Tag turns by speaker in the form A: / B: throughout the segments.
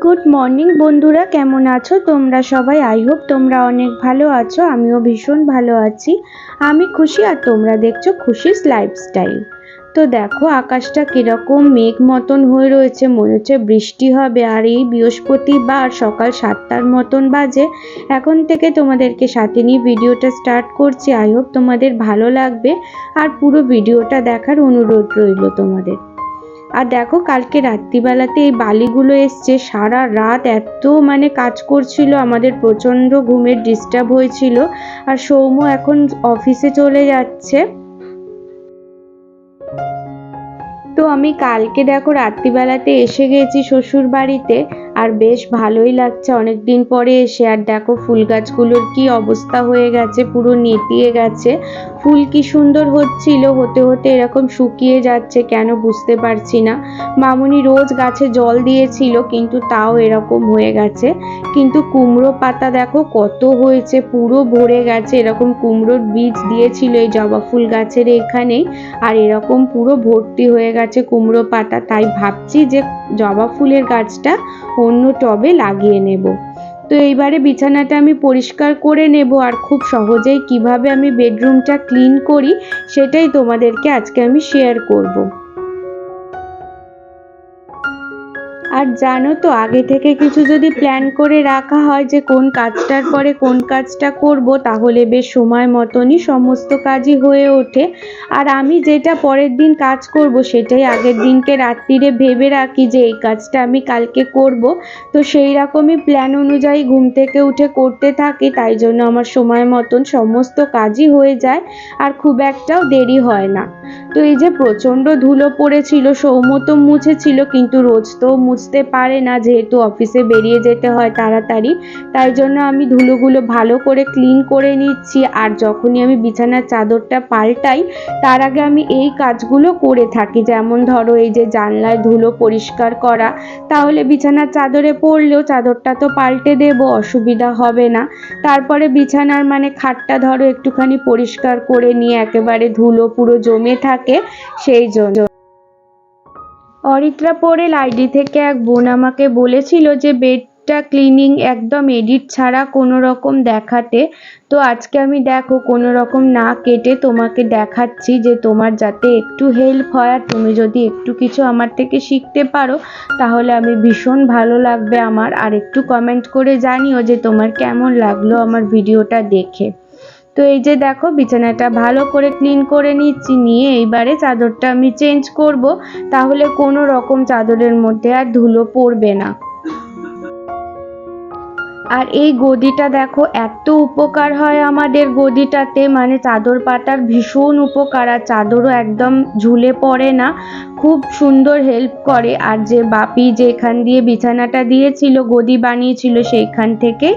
A: Good morning বন্ধুরা, কেমন আছো তোমরা সবাই? আই হোপ তোমরা অনেক ভালো আছো। আমিও ভীষণ ভালো আছি। আমি খুশি আর তোমরা দেখছো খুশিস লাইফস্টাইল। তো দেখো আকাশটা কিরকম মেঘ মতন হয়ে রয়েছে, মনে হচ্ছে বৃষ্টি হবে। আর এই বৃহস্পতিবার সকাল 7টার মতন বাজে। এখন থেকে তোমাদেরকে সাথে নিয়ে ভিডিওটা স্টার্ট করছি। আই হোপ তোমাদের ভালো লাগবে আর পুরো ভিডিওটা দেখার অনুরোধ রইল তোমাদের। আর দেখো কালকে রাত্রিবেলাতে এই বালিগুলো এসছে, সারা রাত এত কাজ করছিল, আমাদের প্রচণ্ড ঘুমের ডিস্টার্ব হয়েছিল। আর সৌম্য এখন অফিসে চলে যাচ্ছে। তো আমি কালকে দেখো রাত্রিবেলাতে এসে গেছি শ্বশুর বাড়িতে, আর বেশ ভালোই লাগছে অনেকদিন পরে এসে। আর দেখো ফুল গাছগুলোর কি অবস্থা হয়ে গেছে, পুরো নেতিয়ে গেছে। ফুল কি সুন্দর হচ্ছিল, হতে হতে এরকম শুকিয়ে যাচ্ছে কেন বুঝতে পারছি না। মামুনি রোজ গাছে জল দিয়েছিল কিন্তু তাও এরকম হয়ে গেছে। কিন্তু কুমড়ো পাতা দেখো কত হয়েছে, পুরো ভরে গেছে। এরকম কুমড়োর বীজ দিয়েছিল এই জবা ফুল গাছের এখানেই, আর এরকম পুরো ভর্তি হয়ে গেছে কুমড়ো পাতা। তাই ভাবছি যে জবা ফুলের গাছটা অন্য টবে লাগিয়ে নেব। তো এইবারে বিছানাটা আমি পরিষ্কার করে নেব, আর খুব সহজেই কিভাবে আমি বেডরুমটা ক্লিন করি সেটাই তোমাদেরকে আজকে আমি শেয়ার করব। আর জানো তো, আগে থেকে কিছু যদি প্ল্যান করে রাখা হয় যে কোন কাজটার পরে কোন কাজটা করব, তাহলে বেশ সময় মতনই সমস্ত কাজই হয়ে ওঠে। আর আমি যেটা পরের দিন কাজ করব সেটাই আগের দিনকে রাত্রিরে ভেবে রাখি যে এই কাজটা আমি কালকে করব। তো সেই রকমই প্ল্যান অনুযায়ী ঘুম থেকে উঠে করতে থাকি, তাই জন্য আমার সময় মতন সমস্ত কাজই হয়ে যায় আর খুব একটাও দেরি হয় না। তো এই যে প্রচণ্ড ধুলো পড়েছিল, সৌম্য তো মুছেছিল, কিন্তু রোজ তো মুছতে পারে না যেহেতু অফিসে বেরিয়ে যেতে হয় তাড়াতাড়ি। তাই জন্য আমি ধুলোগুলো ভালো করে ক্লিন করে নিচ্ছি। আর যখনই আমি বিছানার চাদরটা পাল্টাই তার আগে আমি এই কাজগুলো করে থাকি। যেমন ধরো এই যে জানলায় ধুলো পরিষ্কার করা, তাহলে বিছানার চাদরে পড়লেও চাদরটা তো পাল্টে দেব, অসুবিধা হবে না। তারপরে বিছানার খাটটা ধরো একটুখানি পরিষ্কার করে নিয়ে, একেবারে ধুলো পুরো জমে থাকে সেই জন্য। অরিত্রা পোরেল আইডি থেকে এক বোন আমাকে বলেছিল যে বেডটা ক্লিনিং একদম এডিট ছাড়া কোনো রকম দেখাতে। তো আজকে আমি দেখো কোনো রকম না কেটে তোমাকে দেখাচ্ছি, যে তোমার যাতে একটু হেল্প হয়। আর তুমি যদি একটু কিছু আমার থেকে শিখতে পারো তাহলে আমি ভীষণ ভালো লাগবে আমার। আর একটু কমেন্ট করে জানিও যে তোমার কেমন লাগলো আমার ভিডিওটা দেখে। তো এই যে দেখো বিছানাটা ভালো করে ক্লিন করে নিচ্ছি, নিয়ে এইবারে চাদরটা আমি চেঞ্জ করব, তাহলে কোনো রকম চাদরের মধ্যে আর ধুলো পড়বে না। আর এই গদিটা দেখো এত উপকার হয় আমাদের গদিটাতে, চাদর পাতার ভীষণ উপকার। আর চাদরও একদম ঝুলে পড়ে না, খুব সুন্দর হেল্প করে। আর যে বাপি যেখান দিয়ে বিছানাটা দিয়েছিল, গদি বানিয়েছিল, সেইখান থেকে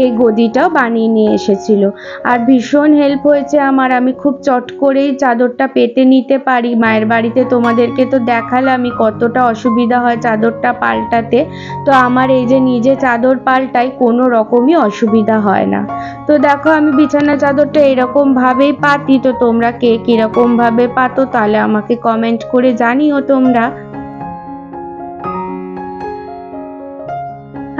A: এই গদিটাও বানিয়ে নিয়ে এসেছিল। আর ভীষণ হেল্প হয়েছে আমার, আমি খুব চট করেই চাদরটা পেতে নিতে পারি। মায়ের বাড়িতে তোমাদেরকে তো দেখালামই কতটা অসুবিধা হয় চাদরটা পাল্টাতে। তো আমার এই যে নিজে চাদর পাল্টাই, কোনো রকমই অসুবিধা হয় না। তো দেখো আমি বিছানা চাদরটা এরকম ভাবেই পাতি। তো তোমরা কে কিরকম ভাবে পাতো তাহলে আমাকে কমেন্ট করে জানিও তোমরা।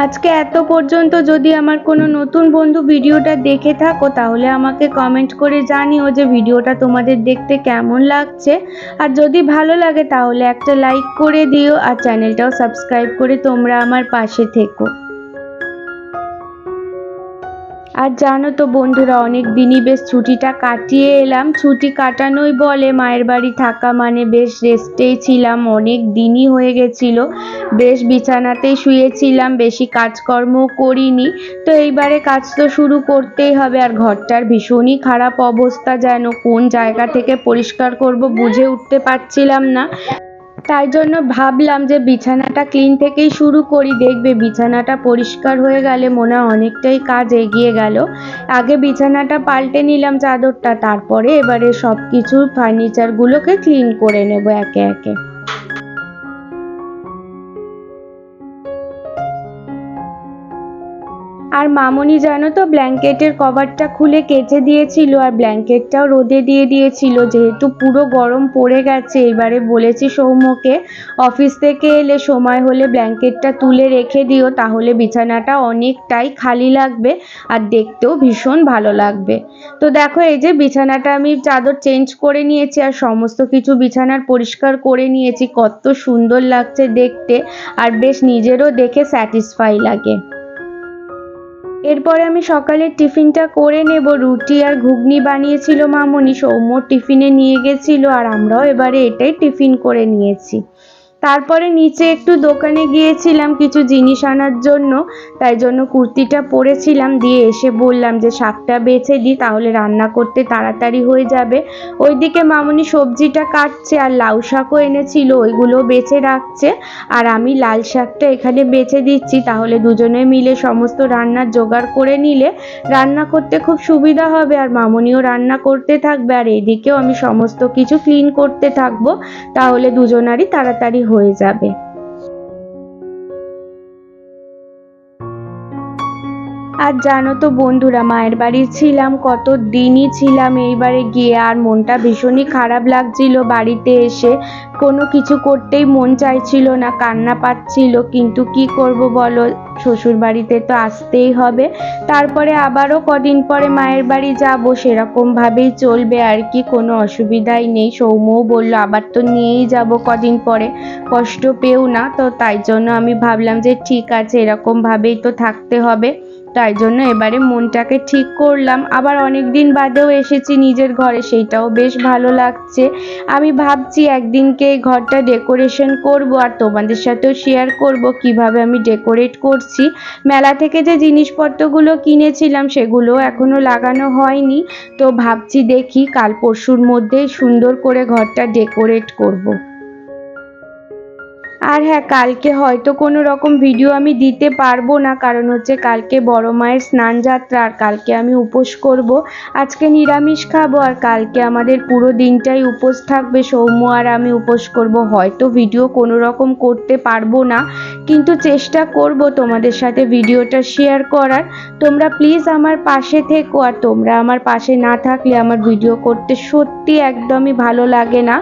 A: আজকে এত পর্যন্ত যদি আমার কোনো নতুন বন্ধু ভিডিওটা দেখে থাকো তাহলে আমাকে কমেন্ট করে জানিও যে ভিডিওটা তোমাদের দেখতে কেমন লাগছে। আর যদি ভালো লাগে তাহলে একটা লাইক করে দিও, আর চ্যানেলটাও সাবস্ক্রাইব করে তোমরা আমার পাশে থেকো। আর জানো তো বন্ধুরা, অনেক দিনই বেশ ছুটিটা কাটিয়ে এলাম। ছুটি কাটানোই বলে, মায়ের বাড়ি থাকা বেশ রেস্টেই ছিলাম, অনেক দিনই হয়ে গেছিল। বেশ বিছানাতেই শুয়েছিলাম, বেশি কাজকর্ম করিনি। তো এইবারে কাজ তো শুরু করতেই হবে। আর ঘরটার ভীষণই খারাপ অবস্থা, যেন কোন জায়গা থেকে পরিষ্কার করব বুঝে উঠতে পারছিলাম না। তাই জন্য ভাবলাম যে বিছানাটা ক্লিন থেকেই শুরু করি। দেখবে বিছানাটা পরিষ্কার হয়ে গেলে মনে হয় অনেকটাই কাজ এগিয়ে গেল। আগে বিছানাটা পাল্টে নিলাম চাদরটা, তারপরে এবারে সব কিছু ফার্নিচারগুলোকে ক্লিন করে নেব একে একে। আর মামনি জানো তো ব্ল্যাঙ্কেটের কভারটা খুলে কেচে দিয়েছিল, আর ব্ল্যাঙ্কেটটাও রোদে দিয়ে দিয়েছিল। যেহেতু পুরো গরম পড়ে গেছে, এবারে বলেছি সৌম্যকে অফিস থেকে এলে সময় হলে ব্ল্যাঙ্কেটটা তুলে রেখে দিও, তাহলে বিছানাটা অনেকটাই খালি লাগবে আর দেখতেও ভীষণ ভালো লাগবে। তো দেখো এই যে বিছানাটা আমি চাদর চেঞ্জ করে নিয়েছি আর সমস্ত কিছু বিছানার পরিষ্কার করে নিয়েছি। কত সুন্দর লাগছে দেখতে, আর বেশ নিজেরও দেখে স্যাটিসফাই লাগে। এরপরে আমি সকালের টিফিনটা করে নেব। রুটি আর ঘুগনি বানিয়েছিল মামনি, সৌম্য টিফিনে নিয়ে গেছিল, আর আমরাও এবারে এটাই টিফিন করে নিয়েছি। তারপরে নিচে একটু দোকানে গিয়েছিলাম কিছু জিনিস আনার জন্য, তাই জন্য কুর্তিটা পরেছিলাম। দিয়ে এসে বললাম যে শাকটা বেছে দিই, তাহলে রান্না করতে তাড়াতাড়ি হয়ে যাবে। ওইদিকে মামনি সবজিটা কাটছে, আর লাউ শাকও এনেছিল, ওইগুলো বেছে রাখছে, আর আমি লাল শাকটা এখানে বেছে দিচ্ছি। তাহলে দুজনে মিলে সমস্ত রান্নার জোগাড় করে নিলে রান্না করতে খুব সুবিধা হবে, আর মামনিও রান্না করতে থাকবে, আর এদিকেও আমি সমস্ত কিছু ক্লিন করতে থাকবো। তাহলে দুজনারই তাড়াতাড়ি হয়ে যাবে। আর জানো তো বন্ধুরা, মায়ের বাড়ি ছিলাম, কত দিনই ছিলাম এইবারে গিয়ে, আর মনটা ভীষণই খারাপ লাগছিল বাড়িতে এসে। কোনো কিছু করতেই মন চাইছিল না, কান্না পাচ্ছিল, কিন্তু কি করব বলো, শ্বশুর বাড়িতে তো আসতেই হবে। তারপরে আবারও কদিন পরে মায়ের বাড়ি যাব, সেরকম ভাবেই চলবে আর কি, কোনো অসুবিধাই নেই। সৌম্যও বললো আবার তো নিয়েই যাব কদিন পরে, কষ্ট পেও না। তো তাই জন্য আমি ভাবলাম যে ঠিক আছে, এরকম ভাবেই তো থাকতে হবে। তাই জন্য এবারে মনটাকে ঠিক করলাম। আবার অনেক দিন বাদেও এসেছি নিজের ঘরে, সেইটাও বেশ ভালো লাগছে। আমি ভাবছি একদিনকে এই ঘরটা ডেকোরেশন করব, আর তোমাদের সাথেও শেয়ার করব কিভাবে আমি ডেকোরেট করছি। মেলা থেকে যে জিনিসপত্রগুলো কিনেছিলাম সেগুলো এখনো লাগানো হয়নি, তো ভাবছি দেখি কাল পরশুর মধ্যেই সুন্দর করে ঘরটা ডেকোরেট করব। আর হ্যাঁ, কালকে হয়তো কোনো রকম ভিডিও আমি দিতে পারবো না, কারণ হচ্ছে কালকে বড় মায়ের স্নান যাত্রা, আর কালকে আমি উপোস করব। আজকে নিরামিষ খাবো, আর কালকে আমাদের পুরো দিনটাই উপোস থাকবে, সৌম্য আর আমি উপোস করব। হয়তো ভিডিও কোনো রকম করতে পারবো না, কিন্তু চেষ্টা করব তোমাদের সাথে ভিডিওটা শেয়ার করার। তোমরা প্লিজ আমার পাশে থেকো, আর তোমরা আমার পাশে না থাকলে আমার ভিডিও করতে সত্যি একদমই ভালো লাগে না।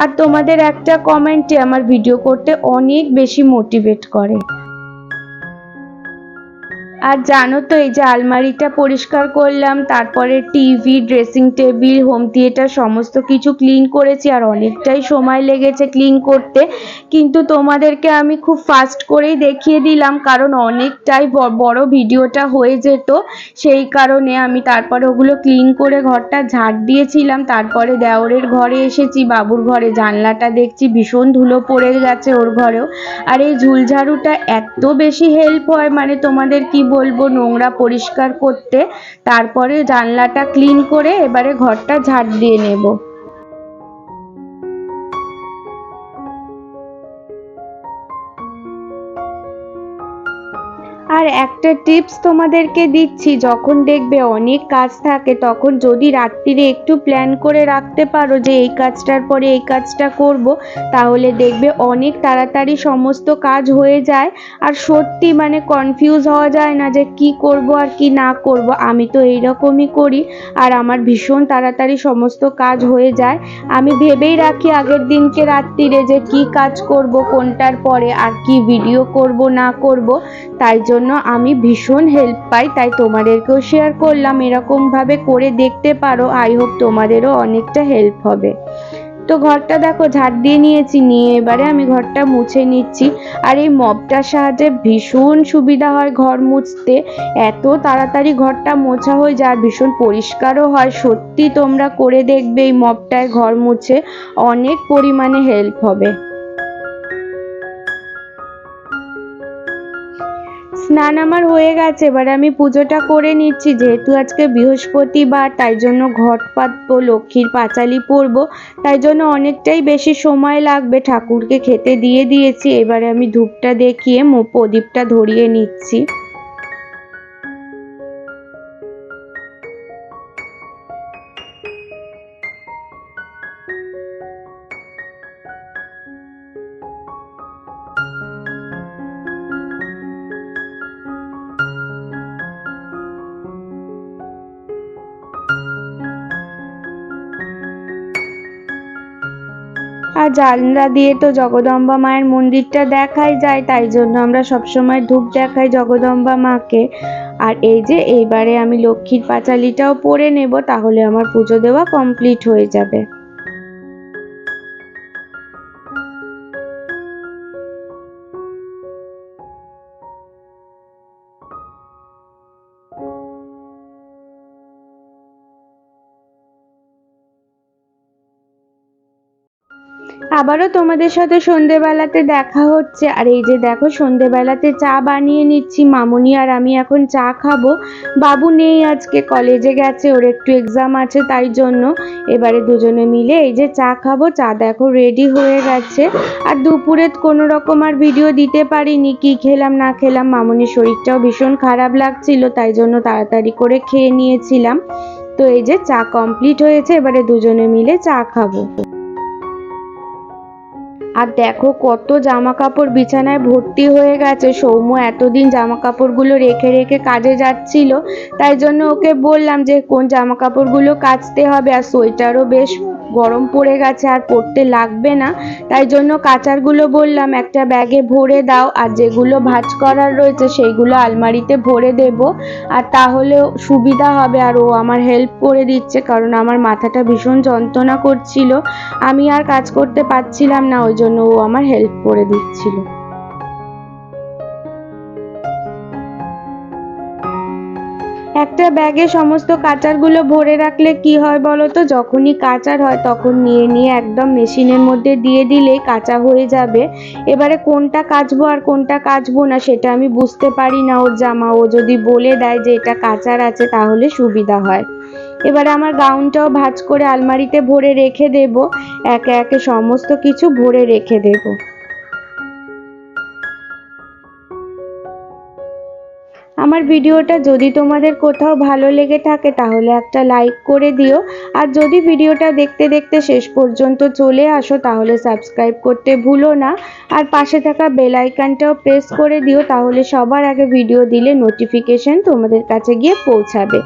A: আর তোমাদের একটা কমেন্টে আমার ভিডিও করতে অনেক বেশি মোটিভেট করে। আর জানো তো এই যে আলমারিটা পরিষ্কার করলাম, তারপরে TV, dressing table, home theatre সমস্ত কিছু ক্লিন করেছি, আর অনেকটাই সময় লেগেছে ক্লিন করতে। কিন্তু তোমাদেরকে আমি খুব ফাস্ট করেই দেখিয়ে দিলাম, কারণ অনেকটাই বড় ভিডিওটা হয়ে যেত, সেই কারণে আমি তারপরে ওগুলো ক্লিন করে ঘরটা ঝাড় দিয়েছিলাম। তারপরে দেওরের ঘরে এসেছি, বাবুর ঘরে জানলাটা দেখছি ভীষণ ধুলো পড়ে গেছে ওর ঘরেও। আর এই ঝুলঝাড়ুটা এত বেশি হেল্প হয়, মানে তোমাদের কি বলবো, নোংরা পরিষ্কার করতে। তারপরে জানলাটা ক্লিন করে এবারে ঘরটা ঝাড় দিয়ে নেব। আর একটা টিপস তোমাদেরকে দিচ্ছি, যখন দেখবে অনেক কাজ থাকে, তখন যদি রাত্রিরে একটু প্ল্যান করে রাখতে পারো যে এই কাজটার পরে এই কাজটা করব, তাহলে দেখবে অনেক তাড়াতাড়ি সমস্ত কাজ হয়ে যায়। আর সত্যি মানে কনফিউজ হওয়া যায় না যে কি করব আর কি না করব। আমি তো এইরকমই করি, আর আমার ভীষণ তাড়াতাড়ি সমস্ত কাজ হয়ে যায়। আমি ভেবেই রাখি আগের দিনকে রাত্রিরে যে কি কাজ করব কোনটার পরে, আর কি ভিডিও করব না করব। তাই জন্য আমি ভীষণ হেল্প পাই, তাই তোমাদেরকেও শেয়ার করলাম, এরকমভাবে করে দেখতে পারো। আই হোপ তোমাদেরও অনেকটা হেল্প হবে। তো ঘরটা দেখো ঝাড় দিয়ে নিয়েছি, নিয়ে এবারে আমি ঘরটা মুছে নিচ্ছি। আর এই মপটার সাহায্যে ভীষণ সুবিধা হয় ঘর মুছতে, এত তাড়াতাড়ি ঘরটা মোছা হয়ে যায়, আর ভীষণ পরিষ্কারও হয়। সত্যি তোমরা করে দেখবে, এই মপটায় ঘর মুছে অনেক পরিমাণে হেল্প হবে। স্নান আমার হয়ে গেছে, এবারে আমি পুজোটা করে নিচ্ছি। যেহেতু আজকে বৃহস্পতিবার, তাই জন্য ঘট পাতবো, লক্ষ্মীর পাঁচালি পরবো, তাই জন্য অনেকটাই বেশি সময় লাগবে। ঠাকুরকে খেতে দিয়ে দিয়েছি, এবারে আমি ধূপটা দেখিয়ে প্রদীপটা ধরিয়ে নিচ্ছি। জানলা দিয়ে তো জগদম্বা মায়ের মন্দিরটা দেখাই যায়, তাই জন্য আমরা সবসময় ধূপ দেখাই জগদম্বা মাকে। আর এই যে এইবারে আমি লক্ষ্মীর পাঁচালিটাও পরে নেব, তাহলে আমার পুজো দেওয়া কমপ্লিট হয়ে যাবে। আবারও তোমাদের সাথে সন্ধেবেলাতে দেখা হচ্ছে। আর এই যে দেখো সন্ধেবেলাতে চা বানিয়ে নিচ্ছি, মামুনি আর আমি এখন চা খাবো। বাবু নেই, আজকে কলেজে গেছে, ওর একটু এক্সাম আছে, তাই জন্য এবারে দুজনে মিলে এই যে চা খাবো। চা দেখো রেডি হয়ে গেছে। আর দুপুরে কোনো রকম আর ভিডিও দিতে পারিনি, কি খেলাম না খেলাম, মামুনির শরীরটাও ভীষণ খারাপ লাগছিল, তাই জন্য তাড়াতাড়ি করে খেয়ে নিয়েছিলাম। তো এই যে চা কমপ্লিট হয়েছে, এবারে দুজনে মিলে চা খাবো। আর দেখো কত জামা কাপড় বিছানায় ভর্তি হয়ে গেছে। সৌম্য এতদিন জামা কাপড়গুলো রেখে রেখে কাজে যাচ্ছিল, তাই জন্য ওকে বললাম যে কোন জামা কাপড়গুলো কাচতে হবে। আর সোয়েটারও বেশ গরম পড়ে গেছে, আর পরতে লাগবে না, তাই জন্য কাচারগুলো বললাম একটা ব্যাগে ভরে দাও, আর যেগুলো ভাঁজ করার রয়েছে সেইগুলো আলমারিতে ভরে দেব, আর তাহলে সুবিধা হবে। আর ও আমার হেল্প করে দিচ্ছে, কারণ আমার মাথাটা ভীষণ যন্ত্রণা করছিল, আমি আর কাজ করতে পারছিলাম না, ওই জন্য ও আমার হেল্প করে দিচ্ছিল। একটা ব্যাগে সমস্ত কাচারগুলো ভরে রাখলে কি হয় বলো তো, যখনই কাচার হয় তখন নিয়ে নিয়ে একদম মেশিনের মধ্যে দিয়ে দিলেই কাঁচা হয়ে যাবে। এবারে কোনটা কাচবো আর কোনটা কাচবো না সেটা আমি বুঝতে পারি না। ওর জামা ও যদি বলে দেয় যে এটা কাচার আছে তাহলে সুবিধা হয়। এবারে আমার গাউনটাও ভাঁজ করে আলমারিতে ভরে রেখে দেব, একে একে সমস্ত কিছু ভরে রেখে দেব। আমার ভিডিওটা যদি তোমাদের কোথাও ভালো লেগে থাকে তাহলে একটা লাইক করে দিও, আর যদি ভিডিওটা দেখতে দেখতে শেষ পর্যন্ত চলে আসো তাহলে সাবস্ক্রাইব করতে ভুলো না, আর পাশে থাকা বেল আইকনটাও প্রেস করে দিও, তাহলে সবার আগে ভিডিও দিলে নোটিফিকেশন তোমাদের কাছে গিয়ে পৌঁছাবে।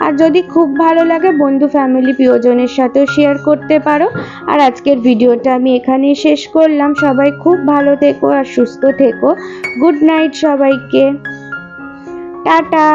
A: আর যদি খুব ভালো লাগে বন্ধু ফ্যামিলি প্রিয়জনের সাথেও শেয়ার করতে পারো। আর আজকের ভিডিওটা আমি এখানেই শেষ করলাম। সবাই খুব ভালো থেকো আর সুস্থ থেকো। গুড নাইট সবাইকে। টাটা।